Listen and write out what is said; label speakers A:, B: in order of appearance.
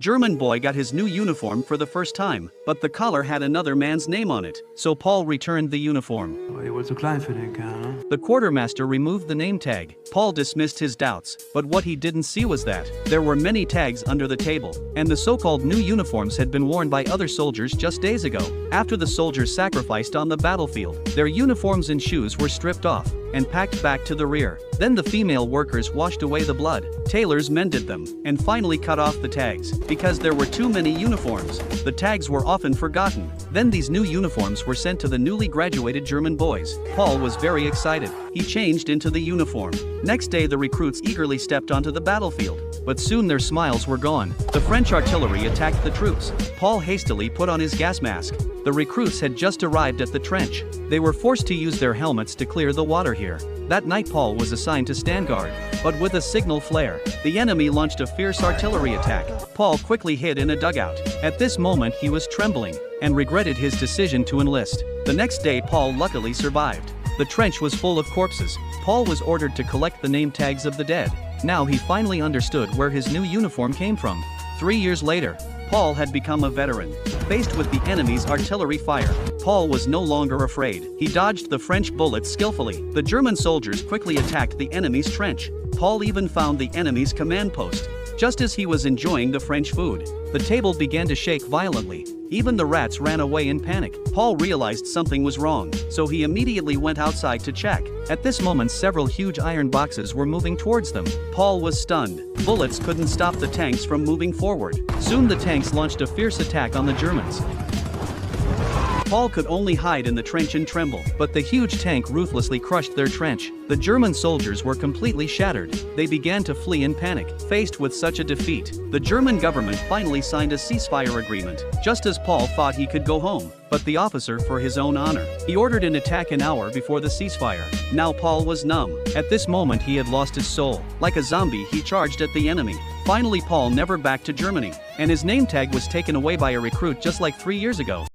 A: German boy got his new uniform for the first time, but the collar had another man's name on it, so Paul returned the uniform.
B: Aber ihr wollt zu klein für den Kerl, ne?
A: The quartermaster removed the name tag. Paul dismissed his doubts, but what he didn't see was that there were many tags under the table, and the so-called new uniforms had been worn by other soldiers just days ago. After the soldiers sacrificed on the battlefield, their uniforms and shoes were stripped off and packed back to the rear. Then the female workers washed away the blood, tailors mended them, and finally cut off the tags. Because there were too many uniforms, the tags were often forgotten. Then these new uniforms were sent to the newly graduated German boys. Paul was very excited. He changed into the uniform. Next day the recruits eagerly stepped onto the battlefield, but soon their smiles were gone. The French artillery attacked the troops. Paul hastily put on his gas mask. The recruits had just arrived at the trench. They were forced to use their helmets to clear the water here. That night Paul was assigned to stand guard, but with a signal flare, the enemy launched a fierce artillery attack. Paul quickly hid in a dugout. At this moment he was trembling and regretted his decision to enlist. The next day Paul luckily survived. The trench was full of corpses. Paul was ordered to collect the name tags of the dead. Now he finally understood where his new uniform came from. 3 years later, Paul had become a veteran. Faced with the enemy's artillery fire, Paul was no longer afraid. He dodged the French bullets skillfully. The German soldiers quickly attacked the enemy's trench. Paul even found the enemy's command post. Just as he was enjoying the French food, the table began to shake violently. Even the rats ran away in panic. Paul realized something was wrong, so he immediately went outside to check. At this moment several huge iron boxes were moving towards them. Paul was stunned. Bullets couldn't stop the tanks from moving forward. Soon the tanks launched a fierce attack on the Germans. Paul could only hide in the trench and tremble, but the huge tank ruthlessly crushed their trench. The German soldiers were completely shattered. They began to flee in panic. Faced with such a defeat, the German government finally signed a ceasefire agreement, just as Paul thought he could go home. But the officer, for his own honor, he ordered an attack an hour before the ceasefire. Now Paul was numb. At this moment he had lost his soul. Like a zombie he charged at the enemy. Finally Paul never back to Germany, and his name tag was taken away by a recruit just like 3 years ago.